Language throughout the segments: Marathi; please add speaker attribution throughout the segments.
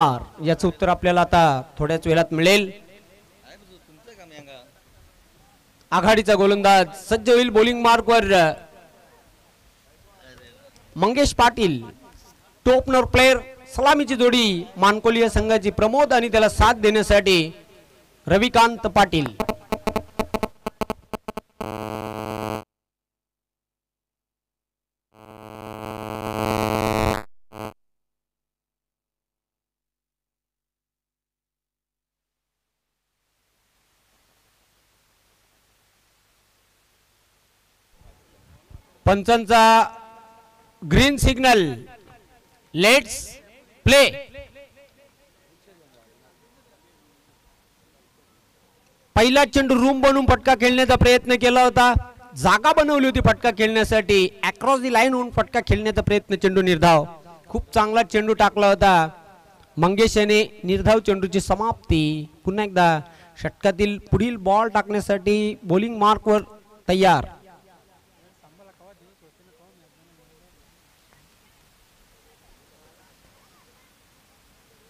Speaker 1: याचं उत्तर आपल्याला आता थोड्याच वेळात मिळेल. आघाडीचा गोलंदाज सज्ज होईल बॉलिंग मार्कवर. मंगेश पाटील टॉपनर प्लेयर. सलामीची जोडी मानकोलीय संघाची प्रमोद आणि त्याला साथ देण्यासाठी रविकांत पाटील. पंचांचा ग्रीन सिग्नल. Let's play. पहिला चेंडू रूम बनवून फटका खेळण्याचा प्रयत्न केला होता. जागा बनवली होती फटका खेळण्यासाठी. अक्रॉस दी लाईन होऊन फटका खेळण्याचा प्रयत्न चेंडू निर्धाव. खूप चांगला चेंडू टाकला होता मंगेश याने. निर्धाव चेंडूची समाप्ती. पुन्हा एकदा षटकातील पुढील बॉल टाकण्यासाठी बॉलिंग मार्कवर तयार.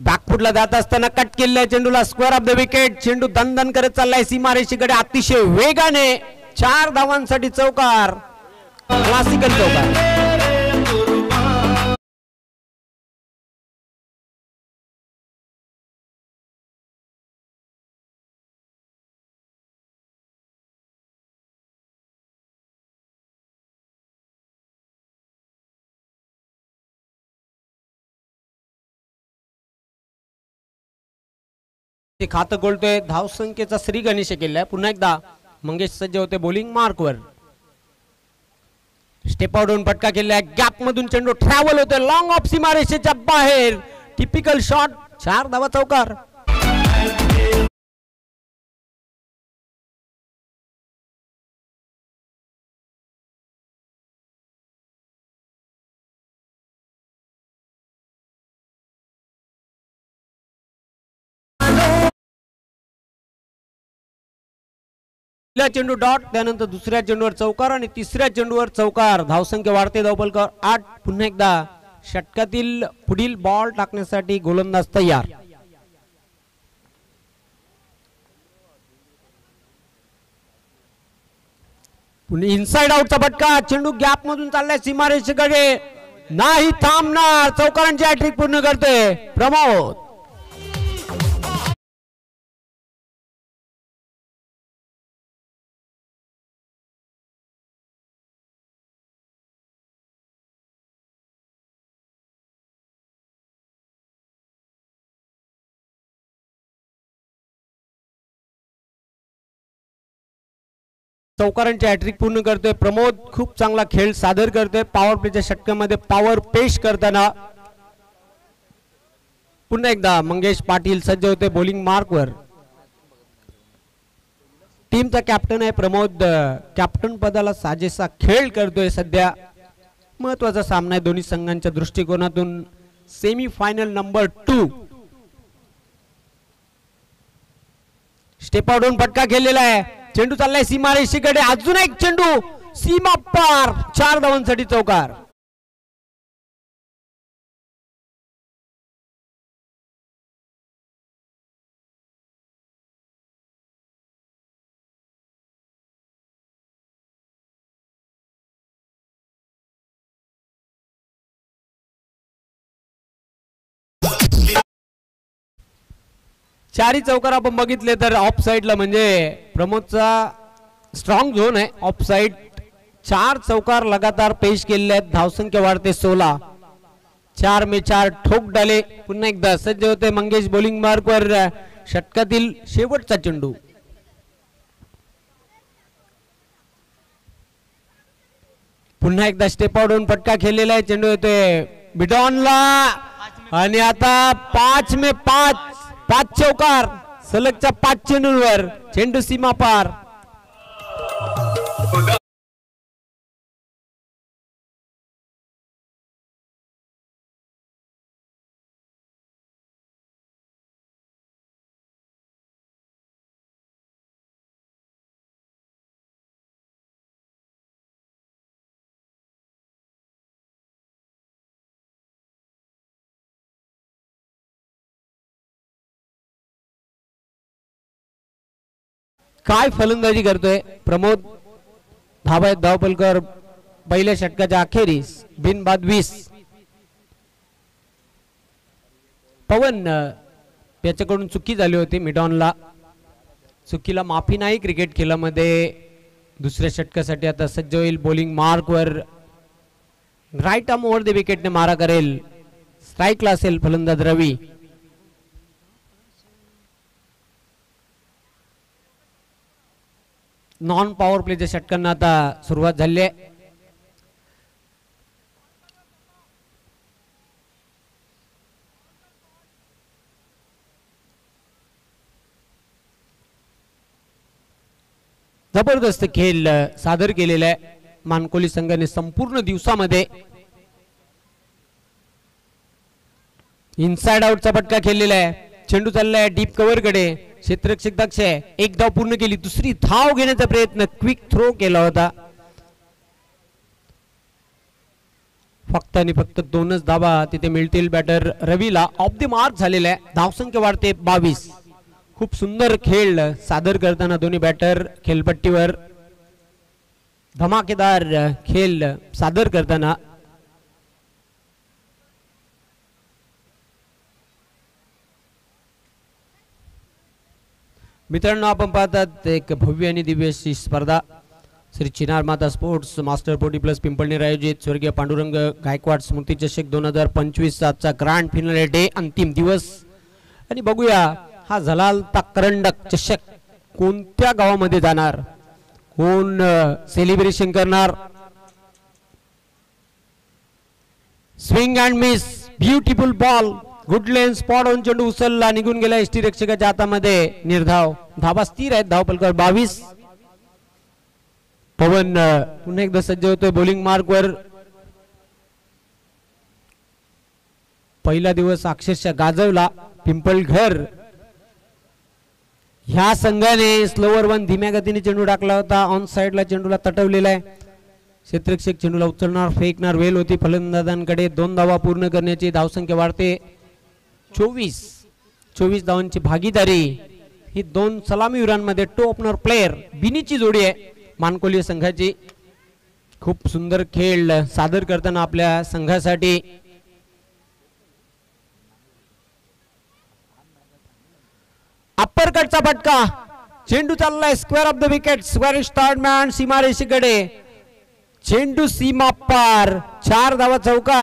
Speaker 1: बॅकफुटला जात असताना कट केलेल्या चेंडूला स्क्वेअर ऑफ द विकेट. चेंडू दणदण करत चाललाय सीमारेषेकडे अतिशय वेगाने. 4 धावांसाठी चौकार. क्लासिकल चौकार. खातं गोलतोय. धावसंख्येचा श्री गणेश केलाय. पुन्हा एकदा मंगेश सज्ज होते बॉलिंग मार्कवर. स्टेप आउट होऊन फटका केलाय. गॅप मधून चेंडू ट्रॅव्हल होतोय लॉंग ऑफ सीमारेषेच्या बाहेर. Typical shot. 4 धावा चौकार. चेंडू डॉट. त्यानंतर दुसऱ्या चेंडूवर चौकार आणि तिसऱ्या चेंडूवर चौकार. धावसंख्या वाढते. धावफलकावर 8. पुन्हा एकदा षटकातील पुढील बॉल टाकण्यासाठी गोलंदाज तयार. पुन्हा इनसाइड आउटचा फटका. चेंडू गॅप मधून चाललाय सीमारेषेकडे. नाही थांबणार. चौकारांची हॅट्रिक पूर्ण करते प्रमोद. चौकारांची हॅट्रिक पूर्ण करतोय प्रमोद. खूप चांगला खेळ सादर करतोय. पॉवर प्लेच्या षटकामध्ये पॉवर पेश करताना. पुन्हा एकदा मंगेश पाटील सज्ज होते बॉलिंग मार्कवर. टीमचा कॅप्टन आहे प्रमोद. कॅप्टन पदाला साजेसा खेळ करतोय सध्या. महत्वाचा सामना आहे दोन्ही संघांच्या दृष्टिकोनातून. Semi final number 2. Step out होऊन फटका खेळलेला आहे. चेंडू चाललाय सीमारेषेकडे. अजून एक चेंडू सीमा पार. 4 धावांसाठी चौकार. चारी चौकार आपण बघितले तर ऑफ साइडला म्हणजे प्रमोदचा स्ट्रॉंग झोन आहे. ऑफ साइड 4 चौकार लगातार पेश केलेले आहेत. धावसंख्या वाढते 16. 4 में 4 ठोक डाले. पुन्हा एकदा सज्ज होते मंगेश बॉलिंग मार्कवर. षटकातील शेवटचा चेंडू. पुन्हा एकदा स्टेप आउट होऊन फटका खेळलेला आहे. चेंडू येतोय बिडॉनला. आणि आता 5 में 5 चौकार. सलगच्या 5 चेंडूंवर चेंडू सीमा पार. काय फलंदाजी करतोय प्रमोद. धावा धावपलकर पहिल्या षटकाच्या अखेरीस बिनबाद 20. पवन याच्याकडून चुकी झाली होती मिडॉनला. चुकीला माफी नाही क्रिकेट खेळामध्ये. दुसऱ्या षटकासाठी आता सज्ज होईल. बॉलिंग मार्क वर राईट आर्म ओव्हर द विकेटने मारा करेल. स्ट्राईकला असेल फलंदाज रवी. नॉन पॉवर प्लेच्या षटकांना आता सुरुवात झाली आहे. जबरदस्त खेळ सादर केलेला आहे मानकोली संघाने संपूर्ण दिवसामध्ये. इनसाइड आउटचा फटका खेळलेला आहे. चेंडू चाललाय डीप कव्हर कडे. क्षेत्ररक्षक दक्ष आहे. एक धाव पूर्ण केली. दुसरी धाव घेण्याचा प्रयत्न क्विक थ्रो केला होता. फक्त आणि फक्त 2च धावा तिथे मिळतील बॅटर रवीला. ऑफ द मार्क झालेला आहे. धावसंख्या वाढते 22. खूप सुंदर खेळ सादर करताना दोन्ही बॅटर खेळपट्टीवर. धमाकेदार खेळ सादर करताना मित्रांनो आपण पाहतात एक भव्य आणि दिव्य अशी स्पर्धा श्री चिनार माता स्पोर्ट्स मास्टर 40 प्लस पिंपळनेर आयोजित स्वर्गीय पांडुरंग गायकवाड स्मृती चषक 2025 चा ग्रँड फिनाले डे अंतिम दिवस. आणि बघूया हा झलाल करंडक चषक कोणत्या गावामध्ये जाणार, कोण सेलिब्रेशन करणार. Swing and miss beautiful ball. Good lane spot on चेंडू उचलला निघून गेला एसटी रक्षकाच्या हातामध्ये. निर्धाव. धावा स्थिर आहेत. धावपलकर 22. पवन पुन्हा एकदा सज्ज होतोय बॉलिंग मार्क वर. पहिला दिवस अक्षरशः गाजवला पिंपळघर. ह्या संघाने स्लोवर वन धीम्या गतीने चेंडू टाकला होता. ऑन साइडला चेंडूला तटवलेला आहे. क्षेत्ररक्षक चेंडूला उचलणार फेकणार वेल होती फलंदाजांकडे. 2 धावा पूर्ण करण्याची धावसंख्या वाढते 24 धावांची भागीदारी ही 2 सलामीवीरांमध्ये टो ओपनर प्लेयर बिनीची जोडी आहे मानकोली संघाची. खूप सुंदर खेळ सादर करताना आपल्या संघासाठी. अप्पर कटचा फटका. चेंडू चाललाय square off the wicket. Square start man सीमारेषेकडे. चेंडू सीमा पार. 4 धावा चौका.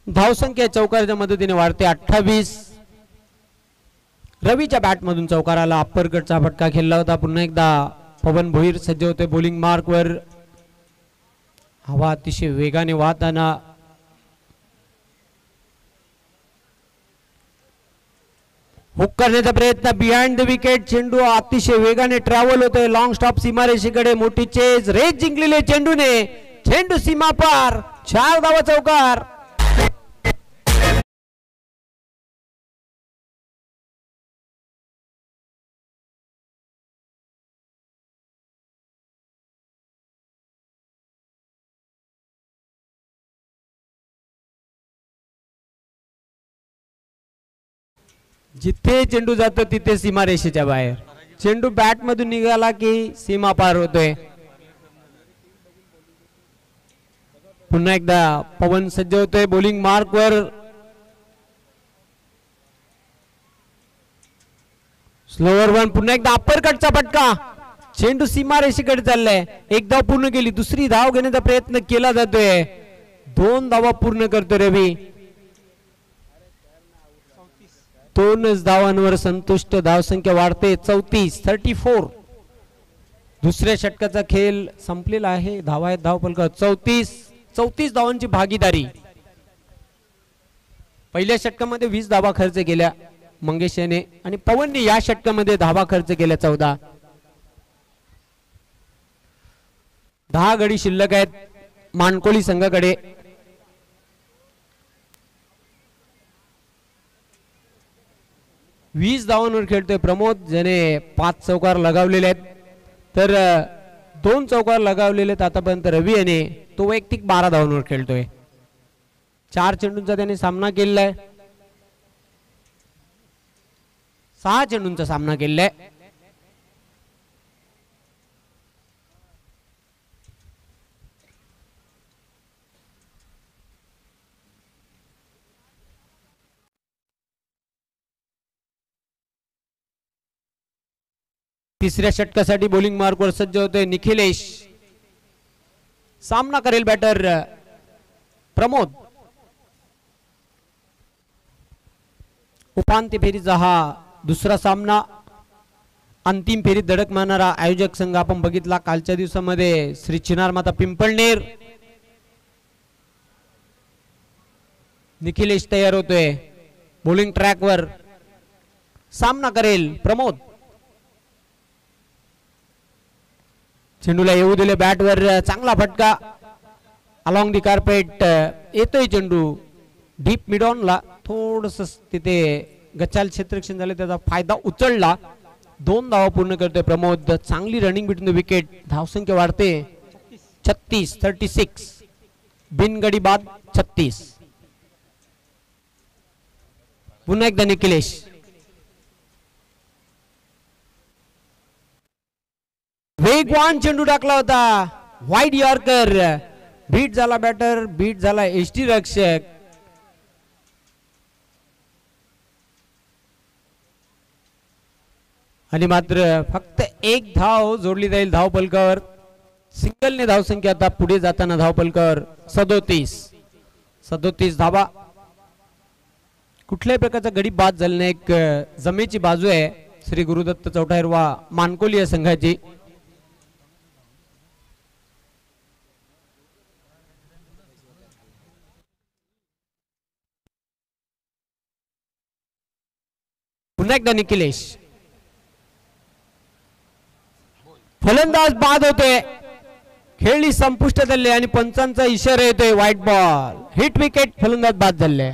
Speaker 1: धावसंख्या चौकाराच्या मदतीने वाढते 28. रवीच्या बॅट मधून चौकाराला अप्पर कटचा फटका खेळला होता. पुन्हा एकदा पवन भोईर सज्ज होते बॉलिंग मार्क वर. हवा अतिशय वेगाने वाहताना हुक करण्याचा प्रयत्न बिहाइंड द विकेट. चेंडू अतिशय वेगाने ट्रॅव्हल होतोय. लॉंग स्टॉप सीमारेषेकडे. मोठी चेज. रेस जिंकलेले चेंडूने. चेंडू सीमा पार. 4 धावा चौकार. जिथे चेंडू जातो तिथे सीमारेषेच्या बाहेर. चेंडू बॅट मधून निघाला की सीमा पार होतोय. पुन्हा एकदा पवन सज्ज होतोय बॉलिंग मार्क वर. Slower one. पुन्हा एकदा अप्पर कटचा फटका. चेंडू सीमारेषेकडे चाललाय. 1 धाव पूर्ण केली. दुसरी धाव घेण्याचा प्रयत्न केला जातोय. 2 धावा पूर्ण करतो रवी. 2 धावांवर संतुष्ट. धावसंख्या वाढते 34. दुसऱ्या षटकाचा खेळ संपलेला आहे. धावा आहेत धावपलकर 34 धावांची भागीदारी. पहिल्या षटकामध्ये 20 धावा खर्च केल्या मंगेश याने आणि पवनने या षटकामध्ये धावा खर्च केल्या 14. 10 गडी शिल्लक आहेत मानकोली संघाकडे. वीस धावांवर खेळतोय प्रमोद, ज्याने 5 चौकार लगावलेले आहेत. तर 2 चौकार लगावलेले आहेत आतापर्यंत रवी याने. तो वैयक्तिक 12 धावांवर खेळतोय. 4 चेंडूंचा त्याने सामना केलेला आहे. 6 चेंडूंचा सामना केलेला आहे. तिसऱ्या षटकासाठी बॉलिंग मार्कवर सज्ज होतोय निखिलेश. सामना करेल बॅटर प्रमोद. उपांत्य फेरीचा हा दुसरा सामना. अंतिम फेरीत धडक मारणारा आयोजक संघ आपण बघितला कालच्या दिवसामध्ये श्री चिनार माता पिंपळनेर. निखिलेश तयार होतोय बॉलिंग ट्रॅकवर. सामना करेल प्रमोद. चेंडूला येऊ दिले बॅटवर. चांगला फटका अलॉंग दी कार्पेट. येतोय चेंडू डीप मिड ऑनला. थोडस तिथे गचाल क्षेत्ररक्षण झाले, त्याचा फायदा उचलला. 2 धावा पूर्ण करतोय प्रमोद. चांगली रनिंग बिटवीन द विकेट. धावसंख्या वाढते 36. बिनगडी बाद 36. पुन्हा एकदा निखिलेश. वेगवान चेंडू टाकला होता वाईड यॉर्कर. बीट झाला बॅटर, बीट झाला एसटी रक्षक. आणि मात्र फक्त 1 धाव जोडली जाईल धावपलकावर. सिंगलने धावसंख्या आता पुढे जाताना धावपलकावर 37 धावा. कुठल्याही प्रकारचा गडी बाद झाला नाही. एक जमेची बाजू आहे श्री गुरुदत्त चौटाहिरवा मानकोली या संघाची. पुन्हा एकदा निखिलेश. फलंदाज बाद होते. खेळी संपुष्टात झाले आणि पंचांचा इशारा येतोय व्हाईट बॉल. Hit wicket. फलंदाज बाद झाले.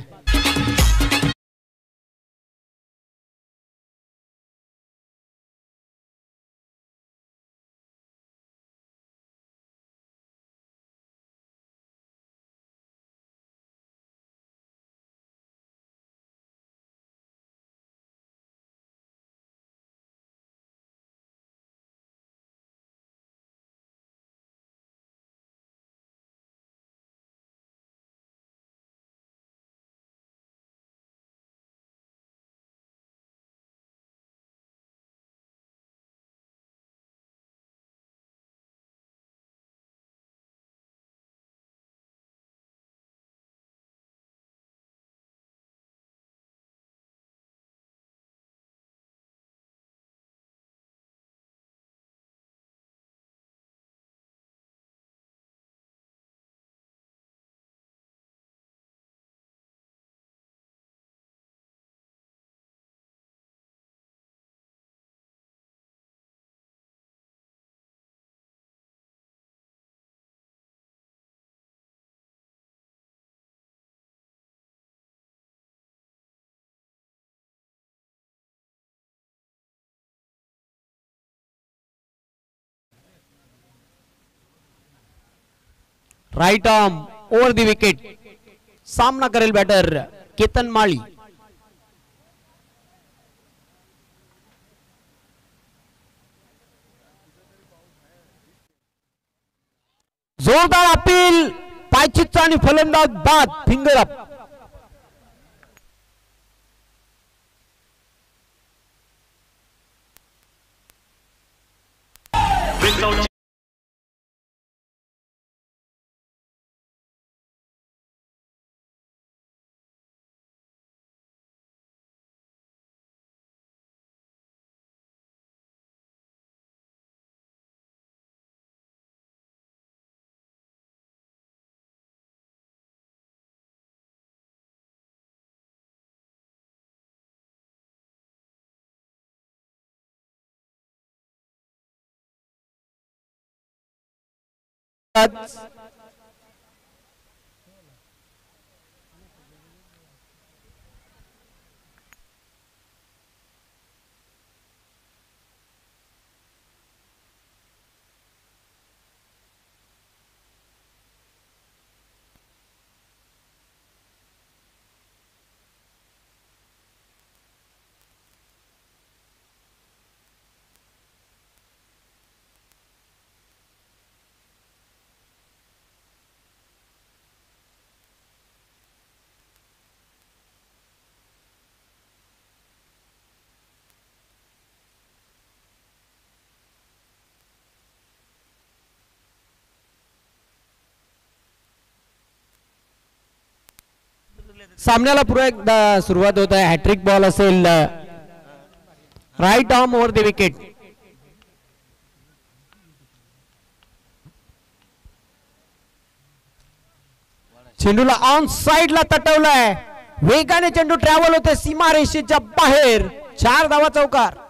Speaker 1: Right arm over the wicket. सामना करेल बॅटर केतन माळी. जोरदार अपील. पायचितचा आणि फलंदाज बाद. Finger up. सामन्याला पुन्हा एकदा सुरुवात होत आहे. हॅट्रिक बॉल असेल right arm over the wicket. चेंडूला ऑन साइड ला तटवलाय. वेगाने चेंडू ट्रॅव्हल होते सीमा रेषेच्या बाहेर. 4 धावा चौकार.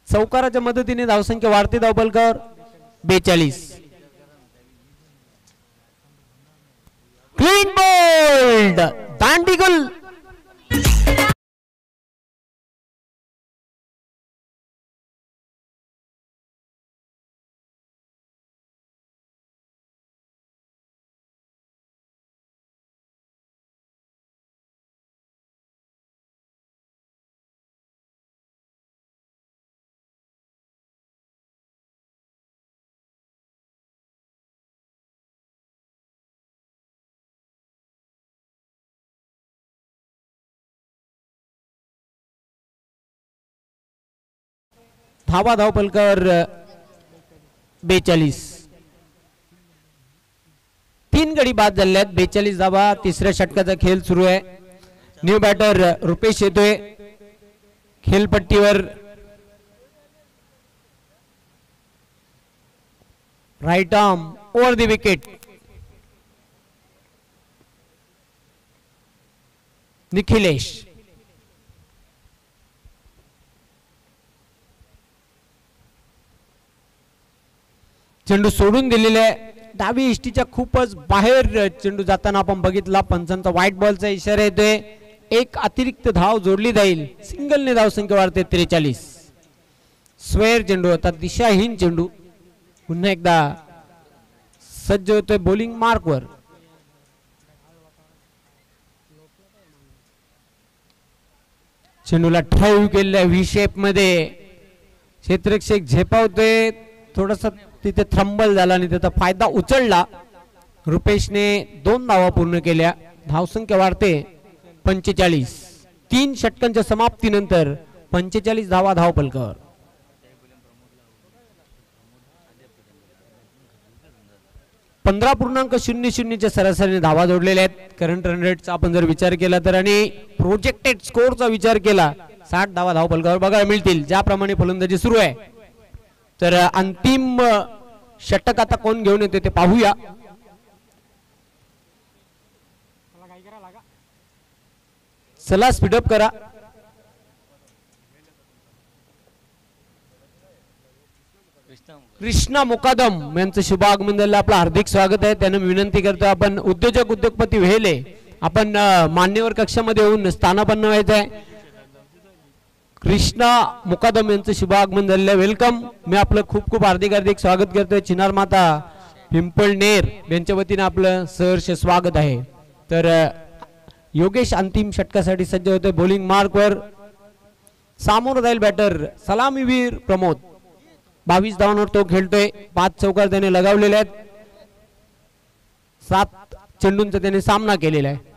Speaker 1: चौकाराच्या मदतीने धावसंख्या वाढते. धावफलकावर 42. क्लीन बोल्ड दांडीगुल. धावा धावफलकावर 42. 3 गडी बाद झाले आहेत. 42 धावा. तिसऱ्या षटकाचा खेळ सुरू आहे. न्यू बॅटर रुपेश येतोय खेळपट्टीवर. Right arm over the wicket. Nikhilesh. चेंडू सोडून दिलेले आहे. डावी इष्टीच्या खूपच बाहेर चेंडू जाताना आपण बघितला. पंचांचा व्हाईट बॉलचा इशारा येतोय. एक अतिरिक्त धाव जोडली जाईल. सिंगलने धावसंख्या वाढते 43. स्वेअर चेंडू होता. दिशाहीन चेंडू. पुन्हा एकदा सज्ज होतोय बॉलिंग मार्कवर. चेंडूला ड्राईव्ह केलेल्या व्ही शेप मध्ये क्षेत्ररक्षक झेपावतोय. थोडासा तिथे थ्रम्बल झाला आणि त्याचा फायदा उचलला. रुपेशने 2 धावा पूर्ण केल्या. धावसंख्या वाढते 45. 3 षटकांच्या समाप्तीनंतर 45 धावा धावफलकावर. .00 सरासरीने धावा जोडलेल्या आहेत. करंट रन रेटचा आपण जर विचार केला तर आणि प्रोजेक्टेड स्कोरचा विचार केला 60 धावा धावफलकावर बघायला मिळतील. ज्याप्रमाणे फलंदाजी सुरू आहे. तर अंतिम षटक आता कोण घेऊन येते ते पाहूया. चला स्पीडअप करा. कृष्णा मुकादम यांचं शुभ आगमन झालं. आपलं हार्दिक स्वागत आहे. त्यांना विनंती करतो आपण उद्योजकपती व्हेले आपण मान्यवर कक्षामध्ये येऊन स्थानापन्न व्हायचं आहे. कृष्णा मुकादम यांचं शुभ आगमन झालेलं आहे. वेलकम. मी आपलं खूप खूप हार्दिक स्वागत करतोय. चिनार माता पिंपळनेर यांच्या वतीने आपलं सहर्ष स्वागत आहे. तर योगेश अंतिम षटकासाठी सज्ज होते बॉलिंग मार्कवर. सामोर जाईल बॅटर सलामीवीर प्रमोद. 22 धावांवर तो खेळतोय. 5 चौकार त्याने लगावलेले आहेत. 7 चेंडूंचा त्याने सामना केलेला आहे.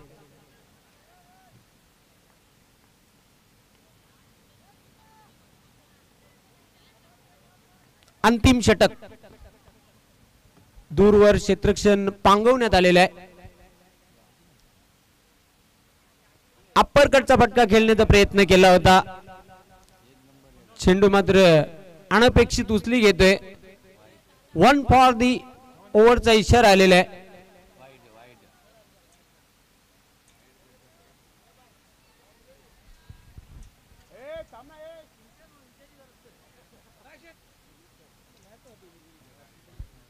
Speaker 1: अंतिम षटक दूरवर क्षेत्ररक्षण पांगवण्यात आलेलं आहे. अप्पर कटचा फटका खेळण्याचा प्रयत्न केला होता. चेंडू मात्र अनपेक्षित उचली घेतोय. 1 फॉर दी ओव्हरचा इशारा आलेला आहे.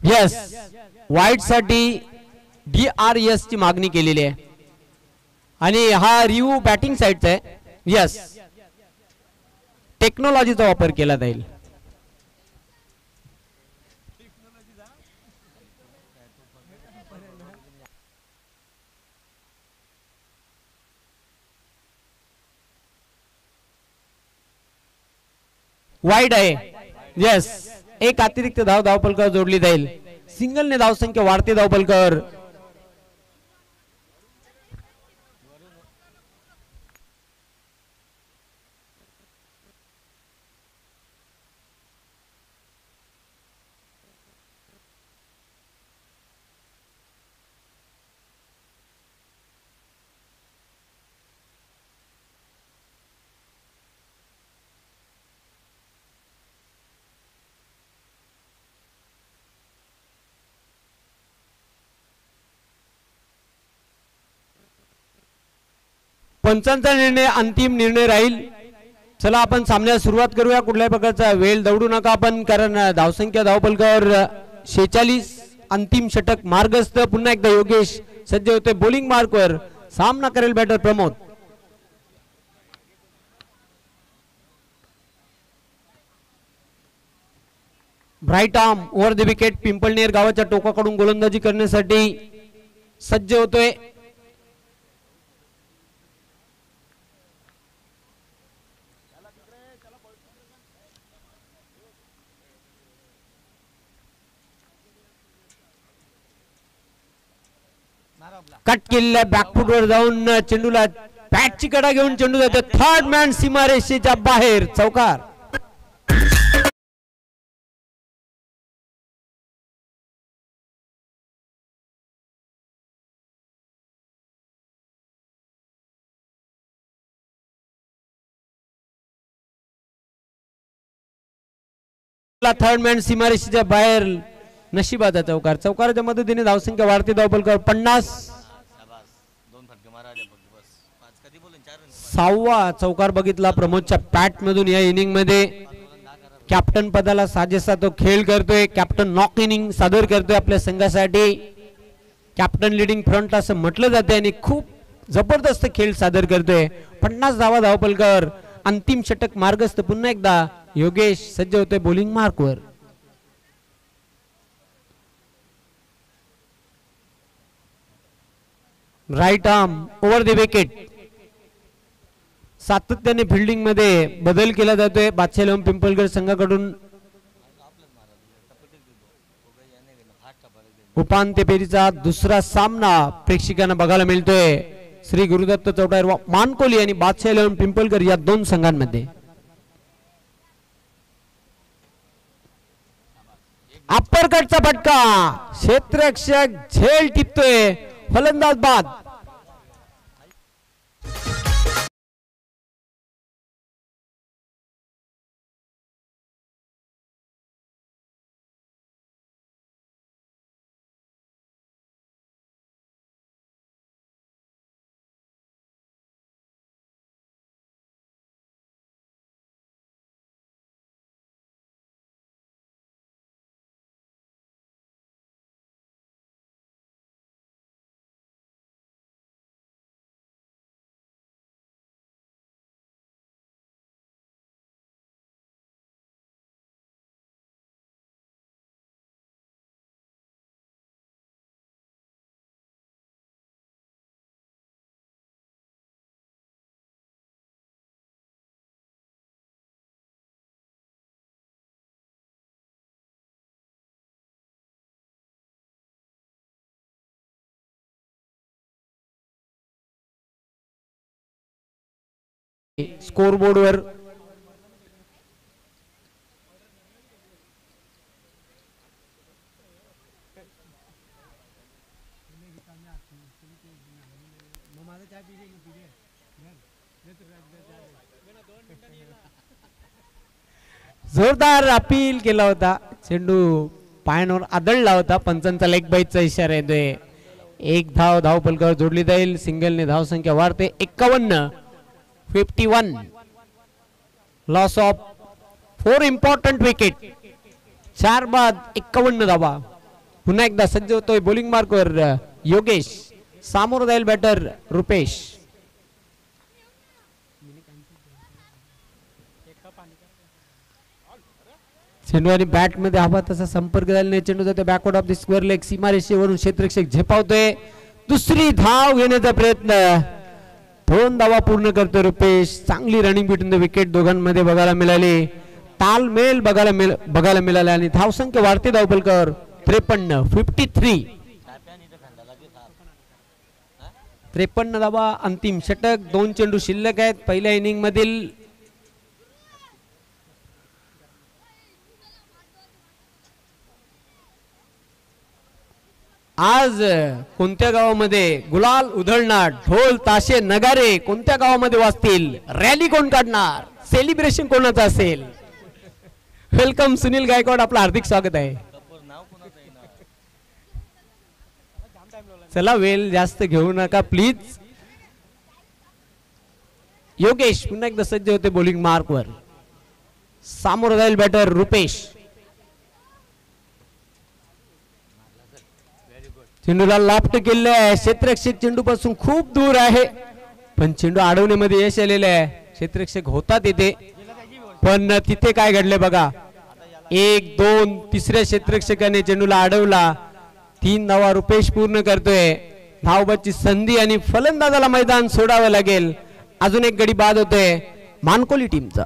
Speaker 1: यस, वाईट साठी DRS ची मागणी केलेली आहे आणि हा रिव्ह्यू बॅटिंग साइडचा आहे. यस, टेक्नॉलॉजीचा वापर केला जाईल. वाईड आहे. यस, एक अतिरिक्त धावफलकावर जोडली जाईल. सिंगलने धावसंख्या वाढते धावफलकावर. पंचांचा निर्णय अंतिम निर्णय राहील. चला आपण सामन्याला सुरुवात करूया. कुठल्याही प्रकारचा वेळ दौडू नका आपण, कारण धावसंख्या धावफलकावर 46. अंतिम षटक मार्गस्थ. पुन्हा एकदा योगेश सज्ज होते बॉलिंग मार्कवर. सामना करेल batter Pramod. Right arm over the wicket. Pimpalner गावाच्या टोकाकडून गोलंदाजी करण्यासाठी सज्ज होतोय. कट केलेल्या बॅकफुटवर जाऊन चेंडूला बॅटची कडा घेऊन चेंडू जातो. थर्ड मॅन सीमारेषेच्या बाहेर. चौकार. थर्ड मॅन सीमारेषेच्या बाहेर. नशिबाचा चौकार. चौकाराच्या मदतीने धावसंख्या वाढते धावफलकावर 50. 6वा चौकार बघितला प्रमोदच्या पॅट मधून या इनिंग मध्ये. कॅप्टन पदाला साजेसा तो खेळ करतोय. कॅप्टन नॉक इनिंग सादर करतोय आपल्या संघासाठी. कॅप्टन लिडिंग फ्रंट असं म्हटलं जाते आणि खूप जबरदस्त खेळ सादर करतोय. 50 धावा धावफलकावर. अंतिम षटक मार्गस्थ. पुन्हा एकदा योगेश सज्ज होतोय bowling मार्कवर. Right arm over the wicket. सातत्याने फिल्डिंग मध्ये बदल केला जातोय बादशाह इलेव्हन पिंपळगड संघाकडून. उपांत्य फेरीचा दुसरा सामना प्रेक्षकांना बघायला मिळतोय. श्री गुरुदत्त चौटायर मानकोली आणि बादशाह इलेव्हन पिंपळगड या दोन संघांमध्ये. अप्परकटचा फटका. क्षेत्ररक्षक झेल टिपतोय. फलंदाज बाद. स्कोर बोर्डवर जोरदार अपील केला होता, चेंडू पायावर आदळला होता. पंचांचा लेग बाईटचा इशारा येतोय. एक धाव फलकावर जोडली जाईल. सिंगलने धाव संख्या वाढते 51. Loss of 4 important wicket. 4 बाद 51 धावा. पुन्हा एकदा सज्ज होतोय बॉलिंग मार्कवर योगेश. सामोर जाईल बॅटर रुपेश. चेंडू आणि बॅट मध्ये हवा तसा संपर्क झाला नाही. चेंडू जातो backward of the square leg. सीमारेषेवरून क्षेत्ररक्षक झेपावतोय. दुसरी धाव घेण्याचा प्रयत्न. 2 धावा पूर्ण करतोय रुपेश. चांगली रनिंग बिटवीन द विकेट दोघांमध्ये बघायला मिळाली. तालमेल बघायला मिळाला आणि धाव संख्या वाढते धावफलकावर 53. 53 धावा. अंतिम षटक. 2 चेंडू शिल्लक आहेत पहिल्या इनिंग मधील. आज कोणत्या गावामध्ये गुलाल उधळणार, ढोल ताशे नगारे कोणत्या गावामध्ये वाजतील, रॅली कोण काढणार, सेलिब्रेशन कोणाचं असेल. वेलकम सुनील गायकवाड, आपलं हार्दिक स्वागत आहे. चला वेळ जास्त घेऊ नका प्लीज. योगेश पुन्हा एकदा सज्ज होते बॉलिंग मार्कवर. सामोर जाईल बॅटर रुपेश. चेंडूला लाफ्ट केले आहे. क्षेत्ररक्षक चेंडू पासून खूप दूर आहे, पण चेंडू अडवण्यामध्ये यश आलेले आहे. क्षेत्ररक्षक होता तिथे, पण तिथे काय घडले बघा. 1, 2 तिसऱ्या क्षेत्ररक्षकाने चेंडूला अडवला. 3 धावा रुपेश पूर्ण करतोय. धावबाची संधी आणि फलंदाजाला मैदान सोडावं लागेल. अजून एक गडी बाद होतोय मानकोली टीमचा.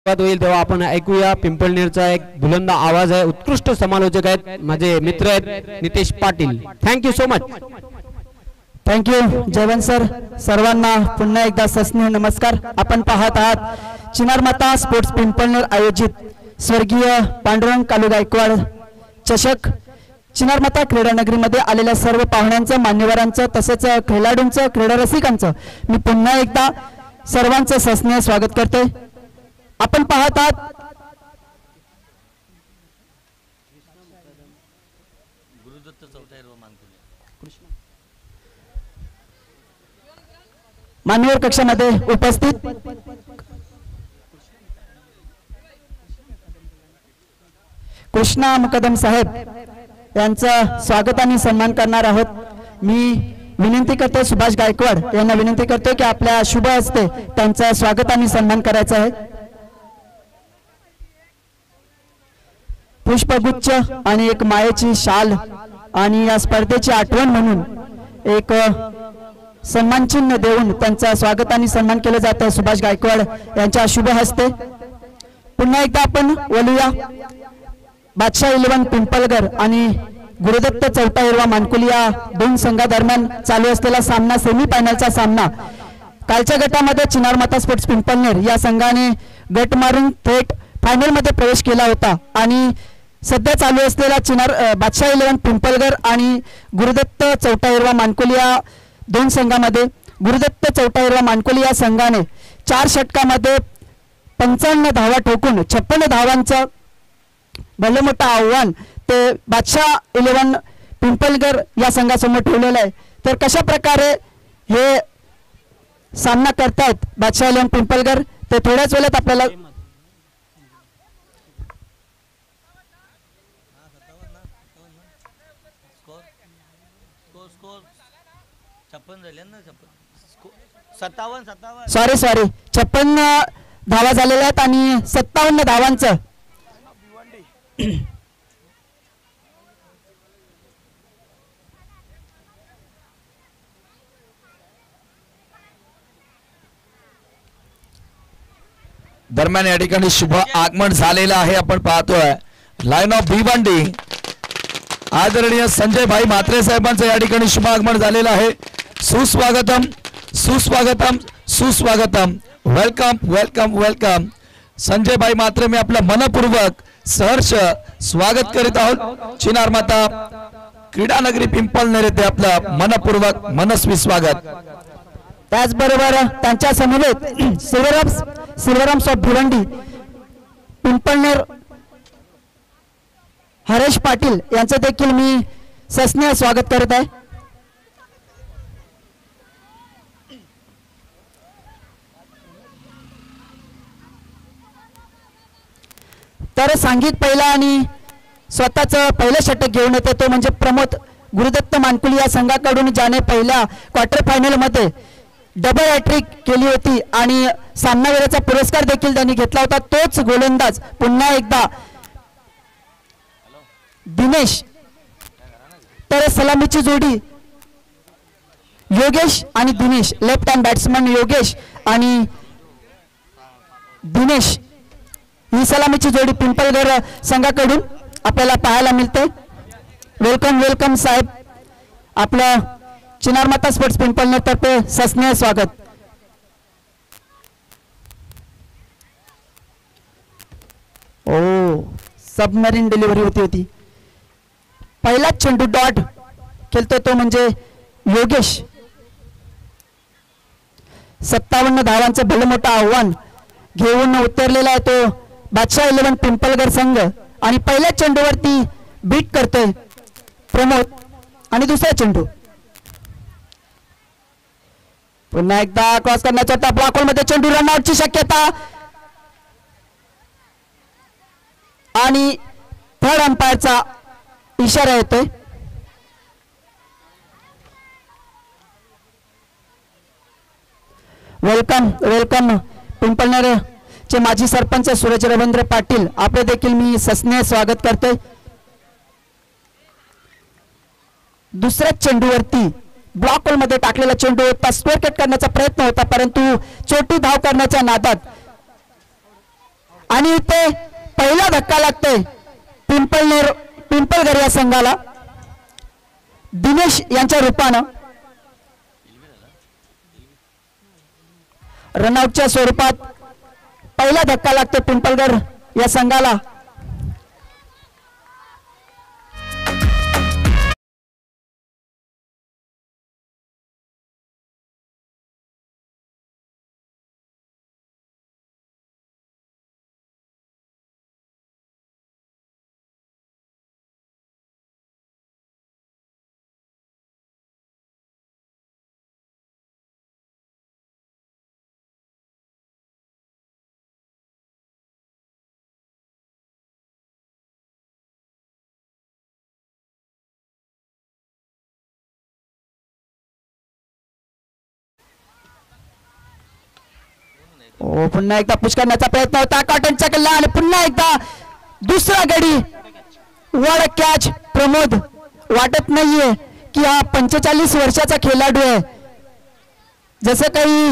Speaker 1: होईल तेव्हा आपण ऐकूया. पिंपळनेरचा एक बुलंद आवाज आहे. उत्कृष्ट समालोचक आहेत माझे मित्र आहेत Nitesh Patil. Thank you so much.
Speaker 2: Thank you Jaywant sir. सर्वांना पुन्हा एकदा सस्नेह नमस्कार. आपण पाहत आहात चिनार माता स्पोर्ट्स पिंपळनेर आयोजित स्वर्गीय पांडुरंग कालू गायकवाड चषक. चिनार माता क्रीडा नगरीमध्ये आलेल्या सर्व पाहुण्यांचं, मान्यवरांचं, तसेच खेळाडूंचं, क्रीडा रसिकांचं मी पुन्हा एकदा सर्वांचं सस्नेह स्वागत करते. आपण पाहत आहात मान्यवर कक्षामध्ये उपस्थित कृष्णा मुकदम साहेब यांचा स्वागत आणि सन्मान करणार आहोत. मी विनंती करते सुभाष गायकवाड यांना विनंती करतो की आपल्या शुभ हस्ते त्यांचा स्वागत आणि सन्मान करायचा आहे. पुष्पगुच्छ आणि एक मायेची शाल आणि या स्पर्धेची आठवण म्हणून एक सन्मान चिन्ह देऊन त्यांचा स्वागत आणि सन्मान केलं जात आहे सुभाष गायकवाड यांच्या शुभ हस्ते. पुन्हा एकदा आपण बोलूया बादशाह 11 पिंपळगर आणि गुरुदत्त चौथा हिरवा मानकुली या दोन संघादरम्यान चालू असलेला सामना सेमीफायनलचा सामना. कालच्या गटामध्ये चिनार माता स्पोर्ट्स पिंपळनेर या संघाने गट मारून थेट फायनल मध्ये प्रवेश केला होता आणि सध्या चालू असलेला बादशाह 11 पिंपळगर आणि गुरुदत्त चौथा हिरवा मानकुली या दोन संघामध्ये गुरुदत्त चौथा हिरवा मानकुली या संघाने 4 षटकामध्ये 55 धावा ठोकून 56 धावांचं भले मोठं आव्हान ते बादशाह 11 पिंपळगर या संघासमोर ठेवलेलं आहे. तर कशा प्रकारे हे सामना करतायत बादशाह 11 पिंपळगर ते थोड्याच वेळात आपल्याला सॉरी 56 धावा झालेल्या आहेत आणि 57 धावांचं
Speaker 3: दरम्यान या ठिकाणी शुभ आगमन झालेलं आहे. आपण पाहतोय लाईन ऑफ भिवंडी आदरणीय संजय भाई म्हात्रे साहेबांचं या ठिकाणी शुभ आगमन झालेलं आहे. सुस्वागतम सुस्वागतम सुस्वागतम. Welcome welcome welcome. संजय भाई म्हात्रे मी आपलं मनपूर्वक सहर्ष स्वागत करीत आहोत. चिनार माता क्रीडा नगरी पिंपळनेर येथे आपलं मनपूर्वक मनस्वी स्वागत.
Speaker 2: त्याचबरोबर त्यांच्या समवेत सिल्वरम्स ऑफ भिवंडी पिंपळनेर हरेश पाटील यांचं देखील मी सस्नेह स्वागत करत आहे. तर सांघिक पहिला आणि स्वतःचं पहिलं षटक घेऊन येते तो म्हणजे प्रमोद गुरुदत्त मानकुली या संघाकडून ज्याने पहिल्या क्वार्टर फायनल मध्ये डबल हॅट्रिक केली होती आणि सामनावीराचा पुरस्कार देखील त्यांनी घेतला होता. तोच गोलंदाज पुन्हा एकदा दिनेश. तर सलामीची जोडी योगेश आणि Dinesh, left hand batsman Yogesh आणि दिनेश ही सलामीची जोडी पिंपळगर संघाकडून आपल्याला पाहायला मिळते. वेलकम वेलकम साहेब. आपलं चिनार माता स्पोर्ट्स पिंपळनेर तर्फे सस्नेह स्वागत. ओ सबमरीन डिलिव्हरी होती. पहिला चेंडू डॉट खेळतोय तो म्हणजे योगेश. 57 धावांचं भलं मोठं आव्हान घेऊन उतरलेला आहे तो बादशाह 11 पिंपळगर संघ आणि पहिल्या चेंडूवरती बीट करतोय प्रमोद. आणि दुसरा चेंडू पुन्हा एकदा क्रॉस करण्याचा त्या ब्लॉक होल मध्ये चेंडू रनआउटची शक्यता आणि थर्ड अंपायरचा इशारा येतोय. Welcome welcome. पिंपळनेर चे माजी सरपंच सूरज रवींद्र पाटील आपले देखील मी सस्नेह स्वागत करतोय. दुसऱ्या चेंडूवरती ब्लॉक होल मध्ये टाकलेला चेंडू होता. स्क्वेअर कट करण्याचा प्रयत्न होता परंतु छोटी धाव करण्याच्या नादात आणि इथे पहिला धक्का लागतोय पिंपळगर या संघाला दिनेश यांच्या रूपानं. रनआउटच्या स्वरूपात पहिला धक्का लागतो पिंपळगर या संघाला. पुन्हा एकदा पुश करण्याचा प्रयत्न होता कॉटनच्या कल्ला आणि पुन्हा एकदा दुसरा गडी वड कॅच. प्रमोद वाटत नाहीये की हा 45 वर्षाचा खेळाडू आहे. जसं काही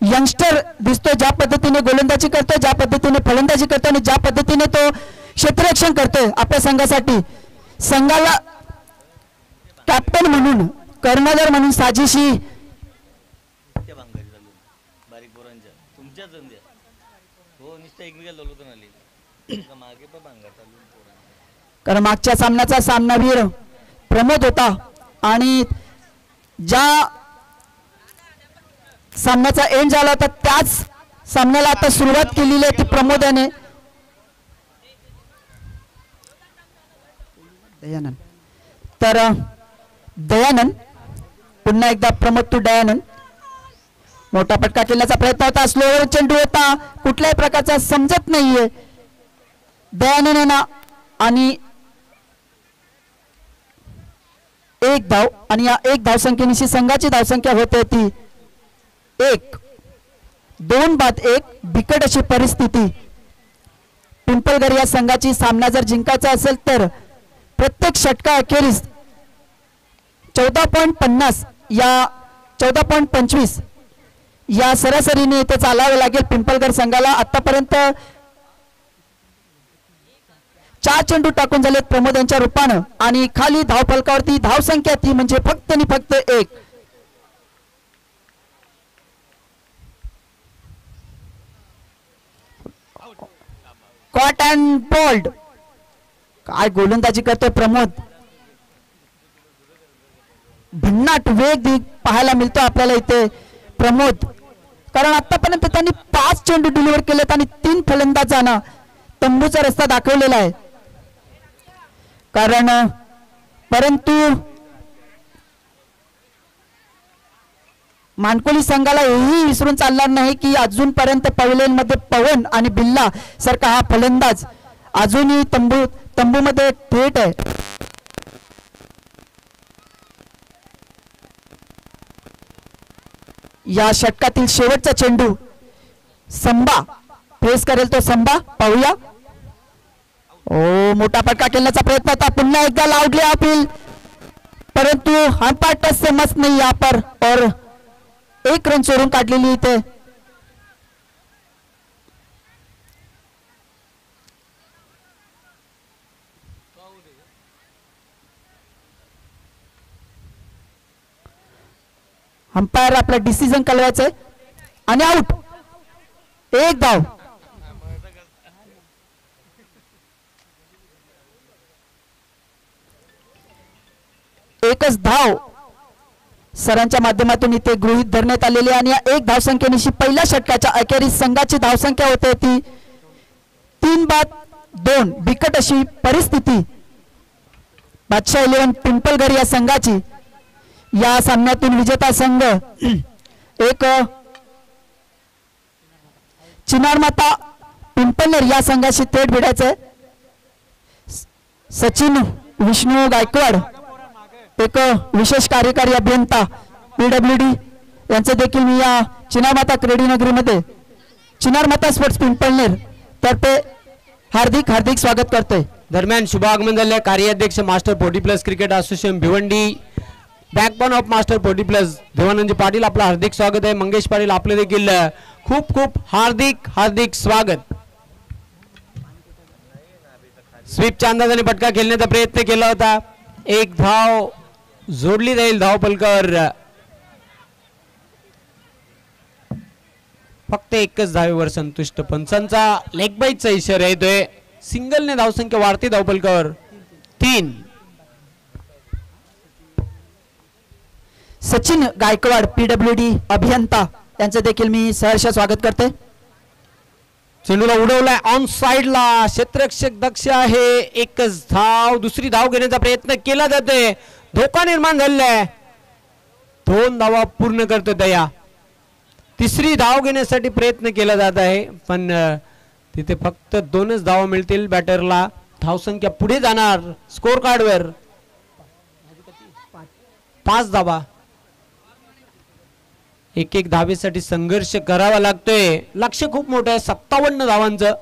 Speaker 2: यंगस्टर दिसतो, ज्या पद्धतीने गोलंदाजी करतोय, ज्या पद्धतीने फलंदाजी करतोय आणि ज्या पद्धतीने तो क्षेत्ररक्षण करतोय आपल्या संघासाठी. संघाला कॅप्टन म्हणून, कर्णधार म्हणून साजेशी कारण मागच्या सामन्याचा सामनावीर प्रमोद होता आणि ज्या सामन्याचा एंड झाला होता त्याच सामन्याला आता सुरुवात केलेली आहे ती प्रमोद याने. दयानंद तर दयानंद पुन्हा एकदा प्रमोद टू दयानंद. मोठा फटका खेळण्याचा प्रयत्न होता, स्लोवर चेंडू होता, कुठल्याही प्रकारचा समजत नाहीये दयानंद आणि एक धाव. आणि या एक धावसंख्येनिशी संघाची धावसंख्या होते ती 1. 2 बाद 1. बिकट अशी परिस्थिती. पिंपळगर या संघाची सामना जर जिंकायचा असेल तर प्रत्येक षटका अखेरीस 14.50 या 14.25 या सरासरीने इथे चालावे लागेल पिंपळगर संघाला. आतापर्यंत 4 चेंडू टाकून झालेत प्रमोद यांच्या रूपानं आणि खाली धाव फलकावरती धावसंख्या ती म्हणजे फक्त आणि फक्त 1. Caught and bowled. काय गोलंदाजी करतोय प्रमोद. भन्नाट वेग पाहायला मिळतो आपल्याला इथे प्रमोद. कारण आतापर्यंत त्यांनी 5 चेंडू डिलिव्हर केलेत आणि 3 फलंदाजांना तंबूचा रस्ता दाखवलेला आहे. कारण परंतु मानकोली संघाला हेही विसरून चालणार नाही की अजूनपर्यंत पवेलियनमध्ये पवन आणि बिल्ला सारखा हा फलंदाज अजूनही तंबूमध्ये थेट आहे. या षटकातील शेवटचा चेंडू संबा फेस करेल तो संबा. पाहूया. मोठा फटका खेळण्याचा प्रयत्न होता, पुन्हा एकदा लाउडली अपील परंतु अंपायर टच से मस्त नहीं यहाँ पर और 1 रन चोरून काढलेली इथे. अंपायर आपला डिसिजन कळवायचंय आणि आउट. 1 धाव. एकच धाव सरांच्या माध्यमातून इथे गृहीत धरण्यात आलेली आणि या 1 धावसंख्येनिशी पहिल्या षटकाच्या अखेरीस संघाची धावसंख्या होते ती 3 बाद 2. बिकट अशी परिस्थिती बादशाह 11 पिंपळगर या संघाची. या सामन्यातून विजेता संघ एक चिनार माता पिंपळनेर या संघाशी थेट भिडायचंय. सचिन विष्णू गायकवाड एक विशेष कार्यकारी अभियंता PWD यांचे देखील मी या चिनार माता क्रीडा नगरीमध्ये चिनार माता स्पोर्ट्स पिंपळनेर तर्फे हार्दिक हार्दिक स्वागत करतोय.
Speaker 1: दरम्यान शुभागमन झाले कार्याध्यक्ष master 40+ cricket association Bhiwandi backbone of master 40+ Devanand Patil आपलं हार्दिक स्वागत आहे. मंगेश पाटील आपले देखील खूप खूप हार्दिक हार्दिक स्वागत. स्वीपच्या अंदाजाने फटका खेळण्याचा प्रयत्न केला होता. 1 धाव जोडली जाईल धाव फलकावर. फक्त 1च धावेवर संतुष्ट. पंचांचा लेग बाईटचा इशारा येतोय. सिंगलने धावसंख्या वाढते धाव फलकावर 3.
Speaker 2: सचिन गायकवाड PWD अभियंता यांचं देखील मी सहर्ष स्वागत करते.
Speaker 1: चेंडूला उडवलाय ऑन साइडला. क्षेत्ररक्षक दक्ष आहे. 1च धाव. दुसरी धाव घेण्याचा प्रयत्न केला जातोय. धोका निर्माण झालेला आहे. 2 धावा पूर्ण करतो दया. 3री धाव घेण्यासाठी प्रयत्न केला जात आहे पण तिथे फक्त 2च धावा मिळतील बॅटरला. धावसंख्या पुढे जाणार स्कोर कार्डवर 5 धावा. एक एक धावेसाठी संघर्ष करावा लागतोय. लक्ष खूप मोठं आहे 57 धावांचं.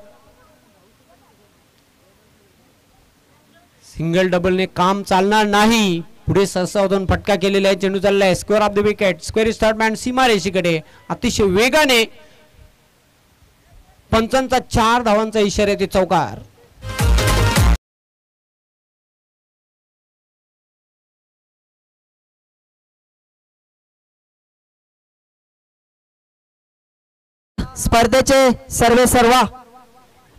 Speaker 1: सिंगल डबलने काम चालणार नाही. पुढे सहसावधून फटका केलेला आहे. चेंडू चाललाय square off the wicket. Square is third man सीमारेषेकडे अतिशय वेगाने. पंचांचा 4 धावांचा इशारा ते चौकार.
Speaker 2: स्पर्धेचे सर्वा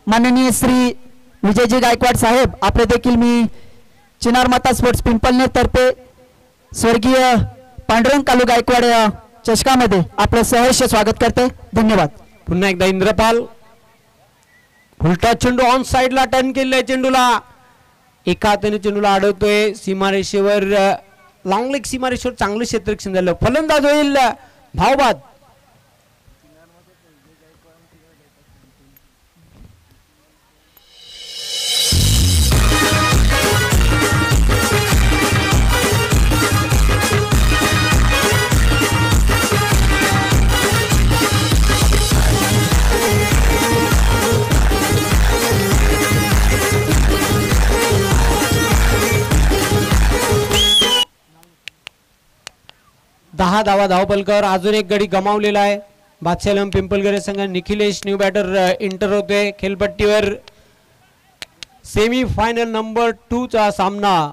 Speaker 2: माननीय श्री विजयजी गायकवाड साहेब, आपले देखील मी चिनार माता स्पोर्ट्स पिंपळनेर तर्फे स्वर्गीय पांडुरंग कालू गायकवाड चषकामध्ये आपलं सहर्ष स्वागत करते. धन्यवाद.
Speaker 1: पुन्हा एकदा इंद्रपाल. उलटा चेंडू ऑन साइडला टर्न केलाय. चेंडूला एका हाताने चेंडूला अडवतोय सीमारेषेवर. लॉंग लेग सीमारेषेवर चांगलं क्षेत्ररक्षण झालं. फलंदाज होईल धावबाद. दहा धावा धावपलकावर. अजून एक गडी गमावलेला आहे. बादशाहलम पिंपलगर संघ निखिलेश न्यू बॅटर एंटर होते खेळपट्टीवर. सेमी फायनल नंबर 2 चा सामना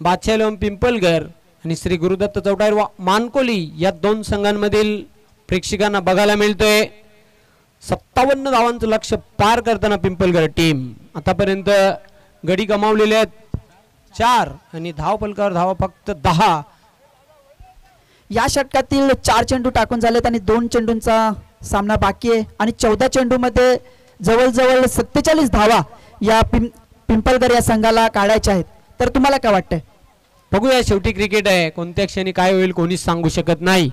Speaker 1: बादशाहलम पिंपलगर आणि श्री गुरुदत्त चौटायर मानकोली या दोन संघांमधील प्रेक्षकांना बघायला मिळतोय. 57 धावांचं लक्ष पार करताना पिंपलगर टीम. आतापर्यंत गडी गमावलेले आहेत 4 आणि धावपलकावर धावा फक्त 10.
Speaker 2: या षटकातील 4 चेंडू टाकून झालेत आणि 2 चेंडूंचा सामना बाकी आहे आणि 14 चेंडूमध्ये जवळजवळ 47 धावा या पिंपलगर या संघाला काढायच्या आहेत. तर तुम्हाला काय वाटतंय?
Speaker 1: बघूया, शेवटी क्रिकेट आहे. कोणत्या क्षणी काय होईल कोणीच सांगू शकत नाही.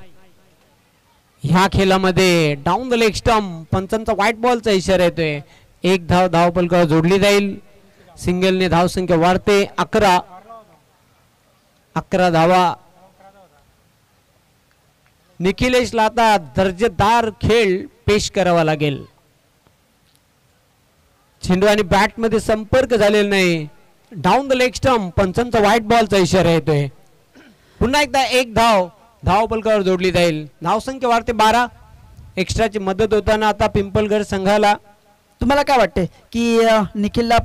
Speaker 1: ह्या खेळामध्ये डाऊन द लेग स्टंप पंचांचा व्हाईट बॉलचा इशारा येतोय. एक धाव धावपलकावर जोडली जाईल. सिंगलने धावसंख्या वाढते 11 धावा. निखिलेशला आता दर्जेदार खेळ पेश करावा लागेल. चेंडू आणि बॅट मध्ये संपर्क झालेला नाही. डाऊन द लेग स्टंप पंचांचा व्हाईट बॉलचा इशारा येतोय. पुन्हा एकदा एक धाव धावपलकावर जोडली जाईल. धावसंख्या वाढते 12. एक्स्ट्राची मदत होताना आता पिंपलगर संघाला.
Speaker 2: तुम्हाला काय वाटते की निखिलला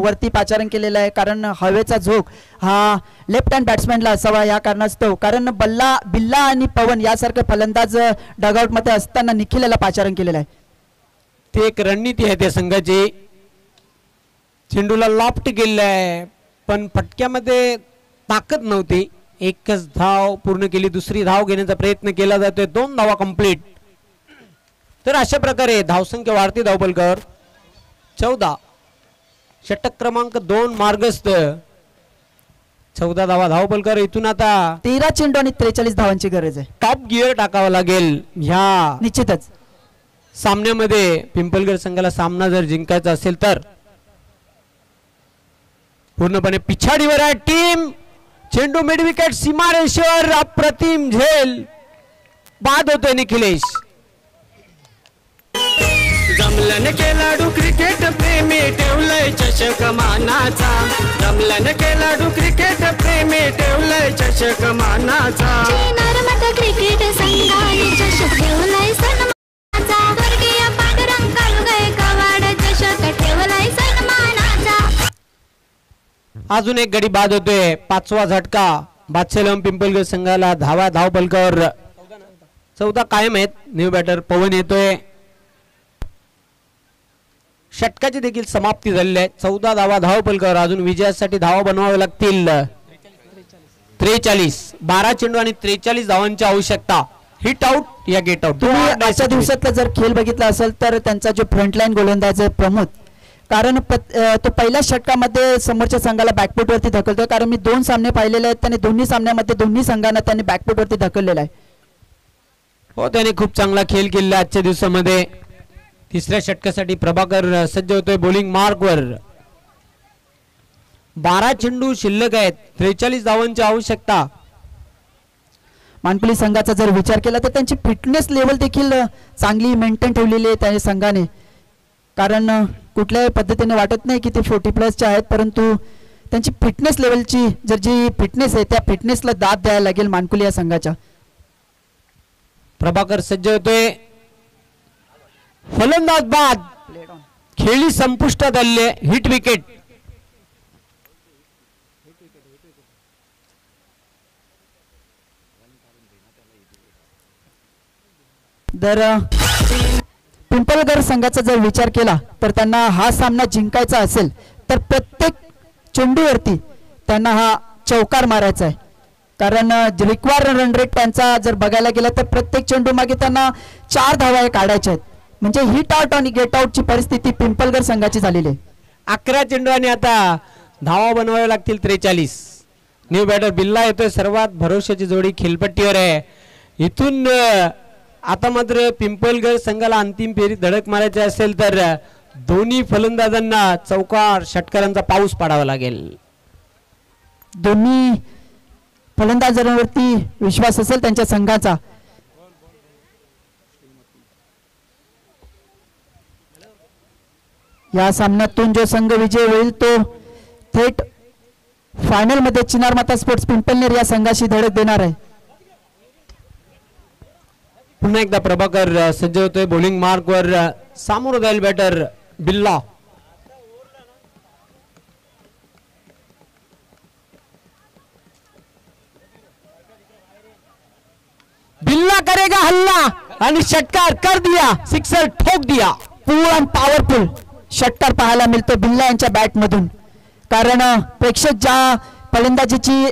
Speaker 2: वरती पाचारण केलेलं आहे? कारण हवेचा झोक हा लेफ्ट हँड बॅट्समॅनला असावा या कारणास्तव. कारण बिल्ला आणि पवन यासारखे फलंदाज डगआउट मध्ये असताना निखिलला पाचारण केलेलं आहे.
Speaker 1: ते एक रणनीती आहे त्या संघाची. चेंडूला लॉफ्ट केलेला आहे पण फटक्यामध्ये ताकद नव्हती. एकच धाव पूर्ण केली. दुसरी धाव घेण्याचा प्रयत्न केला जातोय. 2 धावा कंप्लीट. तर अशा प्रकारे धावसंख्या वाढते धावपलकावर 14. षटक क्रमांक 2 मार्गस्थ. 14 धावा धावपलकावर. इथून आता
Speaker 2: 13 चेंडू आणि 43 धावांची गरज आहे.
Speaker 1: टॉप गिअर टाकावा लागेल ह्या
Speaker 2: निश्चितच
Speaker 1: सामन्यामध्ये. पिंपलगर संघाला सामना जर जिंकायचा असेल तर पूर्णपणे पिछाडीवर आहे टीम. चेंडू मिड विकेट सीमारेषेवर. अप्रतिम झेल. बाद होतोय निखिलेश.
Speaker 4: जमलन खेळाडू क्रिकेट प्रेमी ठेवलंय चषक मानाचा. जमलन खेळाडू क्रिकेट प्रेमी ठेवलंय चषक मानाचा.
Speaker 5: नर्मदा क्रिकेट संघाने चषक ठेवलाय सन्मानाचा. स्वर्गीय पांडुरंग कालू गायकवाड चषक ठेवलाय सन्मानाचा.
Speaker 1: अजून एक गडी बाद होतोय. 5वा झटका बादशाहलम पिंपलगर संघाला. धावा धावपलकावर 14 कायम आहेत. न्यू बॅटर पवन येतोय. षटकाची देखील समाप्ती झालेली आहे. 14 धावा धावपलकावर. अजून विजयासाठी धावा बनवाव्या लागतील 43. 12 चेंडू आणि 43 धावांची आवश्यकता. हिट आउट या गेट आउट.
Speaker 2: तुम्ही आजच्या दिवसातला जर खेळ बघितला असेल तर त्यांचा जो फ्रंटलाईन गोलंदाज आहे प्रमोद, कारण तो पहिल्या षटकामध्ये समोरच्या संघाला बॅकफूट वरती ढकलतोय. कारण मी 2 सामने पाहिलेले आहेत आणि दोन्ही सामन्यामध्ये दोन्ही संघांना त्यांनी बॅकफूट वरती ढकललेला आहे.
Speaker 1: हो, त्याने खूप चांगला खेळ केला आजच्या दिवसामध्ये. तिसऱ्या षटकासाठी प्रभाकर सज्ज होतोय बॉलिंग मार्कवर. 12 चेंडू शिल्लक आहेत. 43 धावांची आवश्यकता.
Speaker 2: मानकुली संघाचा जर विचार केला तर त्यांची फिटनेस लेवल देखील चांगली मेंटेन ठेवलेली आहे त्या संघाने. कारण कुठल्याही पद्धतीने वाटत नाही की ते 40+ आहेत, परंतु त्यांची फिटनेस लेवलची जी फिटनेस आहे त्या फिटनेसला दाद द्यायला लागेल मानकुली या संघाच्या.
Speaker 1: प्रभाकर सज्ज होतोय. फलंदाज बाद, खेळी संपुष्टात आले. Hit wicket.
Speaker 2: जर पिंपळगर संघाचा जर विचार केला तर त्यांना हा सामना जिंकायचा असेल तर प्रत्येक चेंडूवरती त्यांना हा चौकार मारायचा आहे. कारण रिक्वायर्ड रन रेट त्यांचा जर बघायला गेला तर प्रत्येक चेंडू मागे त्यांना 4 धावा काढायच्या आहेत. म्हणजे हिट आउट आणि गेट आउटची परिस्थिती पिंपळगर संघाची झालेली आहे.
Speaker 1: 11 चेंडू आणि आता धावा बनवाव्या लागतील 43. न्यू बॅटर बिल्ला येतोय. सर्वात भरोशाची जोडी खेळपट्टीवर आहे. इथून आता मात्र पिंपळगर संघाला अंतिम फेरीत धडक मारायची असेल तर दोन्ही फलंदाजांना चौकार षटकारांचा पाऊस पाडावा लागेल.
Speaker 2: दोन्ही फलंदाजांवरती विश्वास असेल त्यांच्या संघाचा. या सामन्यातून जो संघ विजय होईल तो थेट फायनल मध्ये चिनार माता स्पोर्ट्स पिंपळनेर या संघाशी धडक देणार आहे.
Speaker 1: पुन्हा एकदा प्रभाकर सज्ज होतोय. बॉलिंग मार्क वर सामोरं जाईल बॅटर बिल्ला. बिल्ला करेगा हल्ला आणि षटकार कर दिया. सिक्सर ठोक दिया.
Speaker 2: फुल अँड पॉवरफुल षटकार पाहायला मिळतो बिल्ला यांच्या बॅट मधून. कारण प्रेक्षक ज्या फलंदाजीची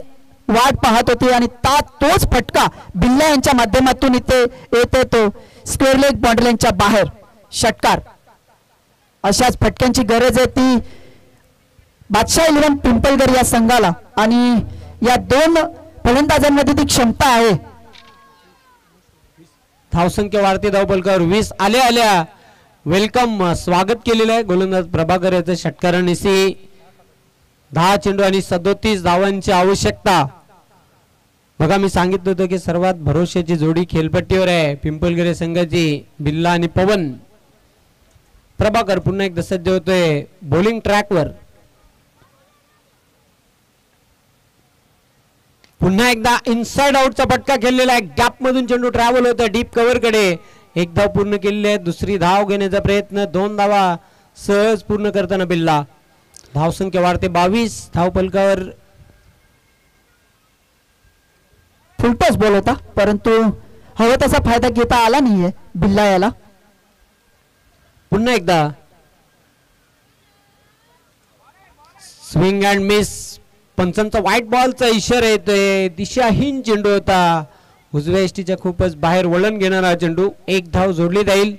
Speaker 2: वाट पाहत होती आणि तोच फटका बिल्ला यांच्या माध्यमातून इथे येते. तो स्क्वेअर लेग बाउंड्री लाईनच्या बाहेर षटकार. अशाच फटक्यांची गरज आहे ती बादशाह 11 पिंपळगर या संघाला. आणि या दोन फलंदाजांमध्ये ती क्षमता आहे.
Speaker 1: धावसंख्या वाढते. धावपलकावर 20 आल्या वेलकम स्वागत केलेलं आहे गोलंदाज प्रभाकर याचं षटकारानिशी. 10 चेंडू आणि 37 धावांची आवश्यकता. बघा मी सांगितलं होतं की सर्वात भरोशाची जोडी खेळपट्टीवर आहे पिंपळगर संघाची. बिल्ला आणि पवन. प्रभाकर पुन्हा एकदा सज्ज होतोय बॉलिंग ट्रॅकवर. पुन्हा एकदा इनसाइड आउटचा फटका खेळलेला आहे. गॅप मधून चेंडू ट्रॅव्हल होता डीप कव्हर कडे. 1 धाव पूर्ण केलेली आहे. दुसरी धाव घेण्याचा प्रयत्न. 2 धावा सहज पूर्ण करताना बिल्ला. धावसंख्या वाढते. 22 धावपलकावर.
Speaker 2: फुलटॉस बॉल होता परंतु हवा तसा फायदा घेता आला नाहीये बिल्ला याला.
Speaker 1: पुन्हा एकदा स्विंग अँड मिस. पंचांचा व्हाईट बॉलचा इशारा येतोय. दिशाहीन चेंडू होता. उजव्या एसटीच्या खूपच बाहेर वळण घेणारा चेंडू. 1 धाव जोडली जाईल.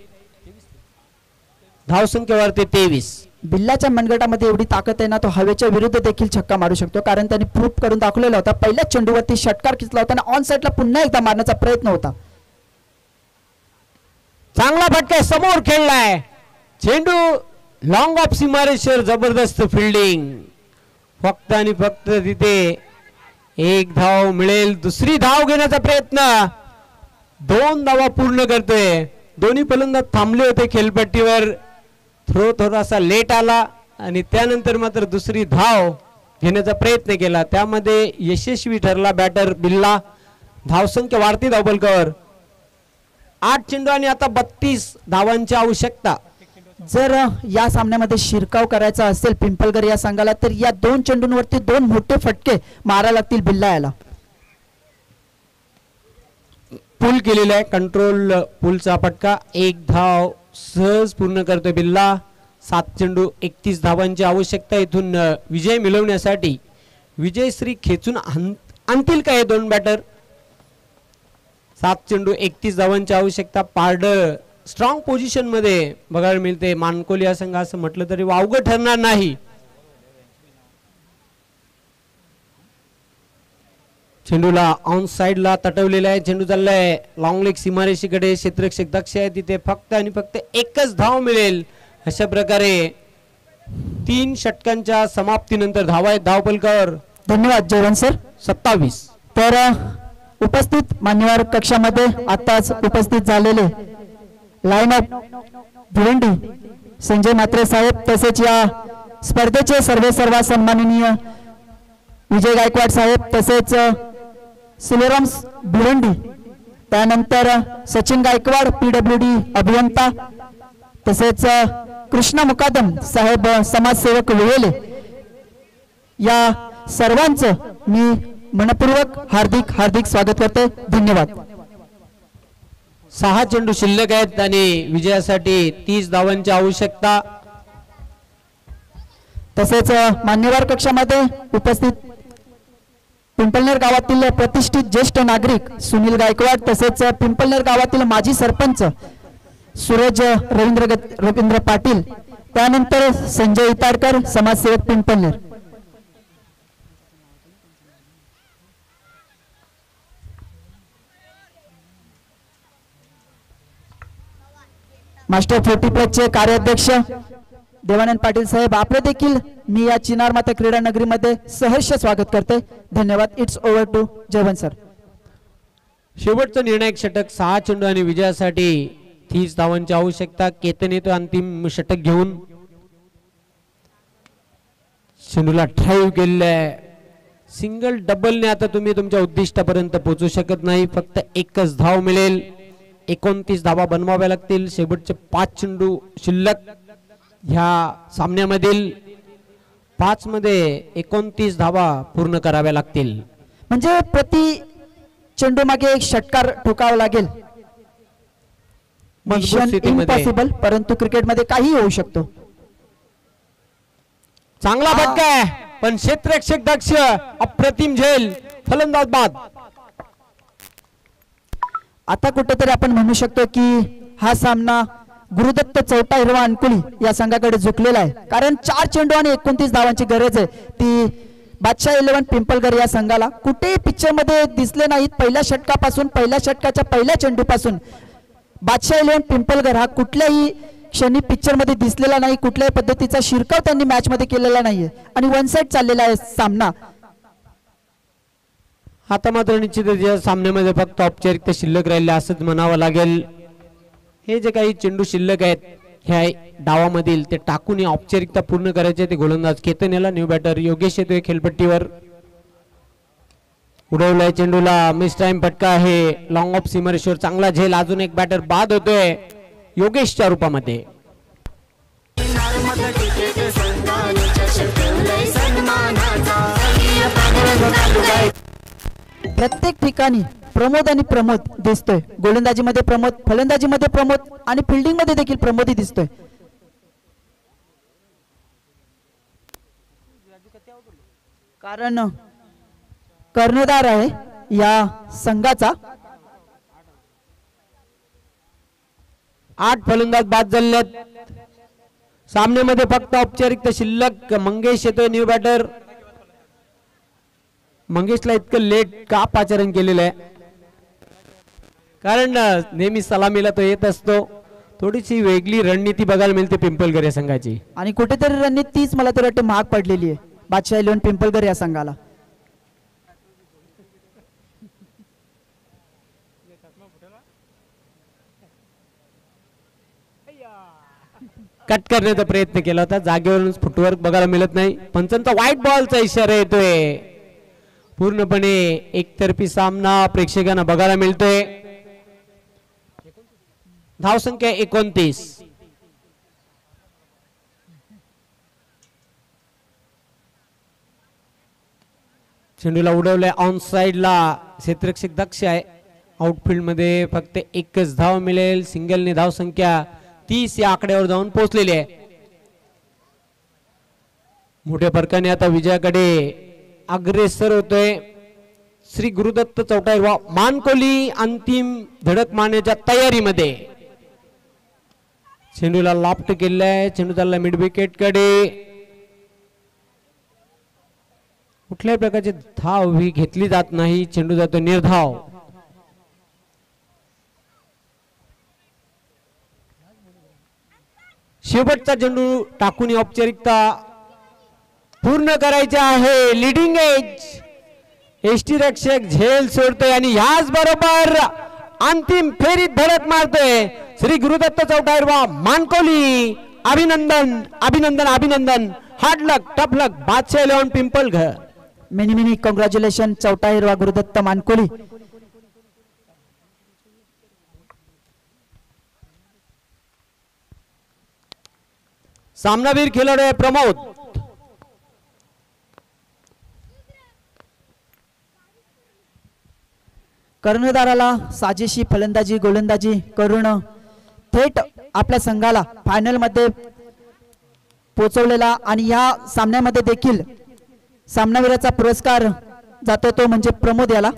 Speaker 1: धावसंख्या वाढते 23.
Speaker 2: बिल्लाच्या मनगटामध्ये एवढी ताकद आहे ना तो हवेच्या विरुद्ध देखील छक्का मारू शकतो. कारण त्यांनी प्रूफ करून दाखवलेला होता. पहिल्याच चेंडूवरती षटकार खेचला होता आणि ऑन साइडला पुन्हा एकदा मारण्याचा प्रयत्न होता.
Speaker 1: चांगला फटका समोर खेळलाय. चेंडू लॉंग ऑफ सीमारेश्वर. जबरदस्त फिल्डिंग. फक्त आणि फक्त तिथे 1 धाव मिळेल. दुसरी धाव घेण्याचा प्रयत्न. 2 धावा पूर्ण करतोय. दोन्ही फलंदाज थांबले होते खेळपट्टीवर. थ्रो थोडासा लेट आला आणि त्यानंतर मात्र दुसरी धाव घेण्याचा प्रयत्न केला. त्यामध्ये यशस्वी ठरला बॅटर बिल्ला. धावसंख्या वाढती धावपलकावर. 8 चेंडू आणि आता 32 धावांची आवश्यकता.
Speaker 2: जर या सामन्यामध्ये शिरकाव करायचा असेल पिंपळगर या संघाला तर या 2 चेंडूंवरती 2 मोठे फटके मारायला लागतील बिल्ला याला.
Speaker 1: पूल केलेला आहे. कंट्रोल पूलचा फटका. 1 धाव सहज पूर्ण करतोय बिल्ला. 7 चेंडू 31 धावांची आवश्यकता. इथून विजय मिळवण्यासाठी विजयश्री खेचून आणतील का हे 2 बॅटर. 7 चेंडू 31 धावांची आवश्यकता. पारड स्ट्रॉंग पोझिशन मध्ये बघायला मिळते. मानकोली या संघ असं म्हटलं तरी वावगं ठरणार नाही. चेंडूला ऑन साइडला तटवलेला आहे. चेंडू चाललाय लॉंग लेग सीमारेषेकडे. क्षेत्ररक्षक दक्ष आहे तिथे. फक्त आणि फक्त 1च धाव मिळेल. अशा प्रकारे 3 षटकांच्या समाप्तीनंतर धावा आहेत धावपलकावर.
Speaker 2: धन्यवाद जयवंत सर.
Speaker 1: 27.
Speaker 2: तर उपस्थित मान्यवर कक्षामध्ये आताच उपस्थित झालेले लाईन ऑफ भिवंडी संजय म्हात्रे साहेब तसेच या स्पर्धेचे सर्व सन्माननीय विजय गायकवाड साहेब तसेच सिलेराम भिवंडी त्यानंतर सचिन गायकवाड PWD अभियंता तसेच कृष्ण मुकादम साहेब समाजसेवक वेळेले या सर्वांचं मी मनपूर्वक हार्दिक स्वागत करते. धन्यवाद.
Speaker 1: 6 चेंडू शिल्लक आहेत आणि विजयासाठी 30 धावांची आवश्यकता.
Speaker 2: तसेच मान्यवर कक्षामध्ये उपस्थित पिंपळनेर गावातील प्रतिष्ठित ज्येष्ठ नागरिक सुनील गायकवाड तसेच पिंपळनेर गावातील माजी सरपंच सूरज रवींद्र पाटील त्यानंतर संजय इताडकर समाजसेवक पिंपळनेर. मास्टर 40+ चे कार्याध्यक्ष देवानंद पाटील साहेब आपले देखील मी या चिनार माता क्रीडा नगरीमध्ये सहर्ष स्वागत करते. धन्यवाद. It's over to Jaywant sir.
Speaker 1: शेवटचं निर्णायक षटक 6 चेंडू आणि विजयासाठी 30 धावांची आवश्यकता. केतन येतो अंतिम षटक घेऊन. चेंडूला ड्राईव्ह केलेलं सिंगल डबलने आता तुम्ही तुमच्या उद्दिष्टापर्यंत पोहोचू शकत नाही. फक्त एकच धाव मिळेल. 29 धावा बनवाव्या लागतील. शेवटचे 5 चेंडू शिल्लक ह्या सामन्यामधील 5 मध्ये 29 धावा पूर्ण कराव्या लागतील.
Speaker 2: म्हणजे प्रति चेंडू मागे एक षटकार ठोकावा लागेल. इम्पॉसिबल परंतु क्रिकेटमध्ये काही होऊ शकतो.
Speaker 1: चांगला फटका आहे पण क्षेत्ररक्षक दक्ष. अप्रतिम झेल. फलंदाज बाद.
Speaker 2: आता कुठेतरी आपण म्हणू शकतो की हा सामना गुरुदत्त चौटा हिरवा अंकुली या संघाकडे झुकलेला आहे. कारण 4 चेंडू आणि 29 धावांची गरज आहे. ती बादशाह 11 पिंपळगर या संघाला कुठेही पिक्चर मध्ये दिसले नाहीत. पहिल्या षटकाच्या पहिल्या चेंडूपासून बादशाह 11 पिंपळगर हा कुठल्याही क्षणी पिक्चर मध्ये दिसलेला नाही. कुठल्याही पद्धतीचा शिरकाव त्यांनी मॅच मध्ये केलेला नाहीये आणि 1 साइड चाललेला आहे सामना.
Speaker 1: आता मात्र निश्चित या सामन्यामध्ये फक्त औपचारिकता शिल्लक राहिले असंच म्हणावं लागेल. हे जे काही चेंडू शिल्लक आहेत ह्या डावामधील ते टाकून औपचारिकता पूर्ण करायचे. ते गोलंदाज केतन याला न्यू बॅटर योगेश येतोय खेळपट्टीवर. उडवलाय चेंडूला. मिस टाइम फटका आहे. लॉंग ऑफ सीमारेश्वर. चांगला झेल. अजून एक बॅटर बाद होतोय योगेशच्या रूपामध्ये.
Speaker 2: प्रत्येक ठिकाणी प्रमोद दिसतोय. गोलंदाजीमध्ये प्रमोद, फलंदाजीमध्ये प्रमोद आणि फिल्डिंग मध्ये देखील प्रमोदही दिसतोय. कारण कर्णधार आहे या संघाचा.
Speaker 1: 8 फलंदाज बाद झालेत. सामन्यामध्ये फक्त औपचारिकता शिल्लक. मंगेश येतोय न्यू बॅटर. मंगेशला इतकं लेट का पाचारण केलेलं आहे? कारण नेहमी सलामीला तो येत असतो. थोडीशी वेगळी रणनीती बघायला मिळते पिंपळगर या संघाची.
Speaker 2: आणि कुठेतरी रणनीती तीच मला तर वाटते महाग पडलेली आहे बादशाह 11 पिंपळगर या संघाला.
Speaker 1: कट करण्याचा प्रयत्न केला होता. जागेवरून फुटवर्क बघायला मिळत नाही. पंचांचा व्हाईट बॉलचा इशारा येतोय. पूर्णपणे एकतर्फी सामना प्रेक्षकांना बघायला मिळतोय. धावसंख्या 29. चेंडूला उडवलाय ऑन साइडला. क्षेत्ररक्षक दक्ष आहे. आउटफील्ड मध्ये फक्त एकच धाव मिळेल. सिंगलने धावसंख्या 30 या आकड्यावर जाऊन पोहोचलेली आहे. मोठ्या फरकाने आता विजयाकडे अग्रेसर होतोय श्री गुरुदत्त चौटा हिरवा. मानकोली अंतिम धडक मारण्याच्या तयारीमध्ये. चेंडूला लॉफ्ट केलाय. चेंडू चालला मिड विकेट कडे. कुठल्याही प्रकारची धाव ही घेतली जात नाही. चेंडू जातो निर्धाव. शेवटचा चेंडू टाकून औपचारिकता पूर्ण करायची आहे. लिडिंग एज एसटी रक्षक झेल सोडतोय आणि याच बरोबर अंतिम फेरीत धडक मारतोय श्री गुरुदत्त चौटाईरवा मानकोली. अभिनंदन अभिनंदन अभिनंदन. हार्ड लक tough luck Badshah 11 Pimpalghar.
Speaker 2: Many many congratulation चौटाईरवा गुरुदत्त मानकोली.
Speaker 1: सामनावीर खेळाडू आहे प्रमोद.
Speaker 2: कर्णधाराला साजेशी फलंदाजी गोलंदाजी करून थेट आपल्या संघाला फायनल मध्ये पोहोचवलेला आणि या सामन्यामध्ये देखील सामनावीराचा पुरस्कार जातो तो म्हणजे प्रमोद याला.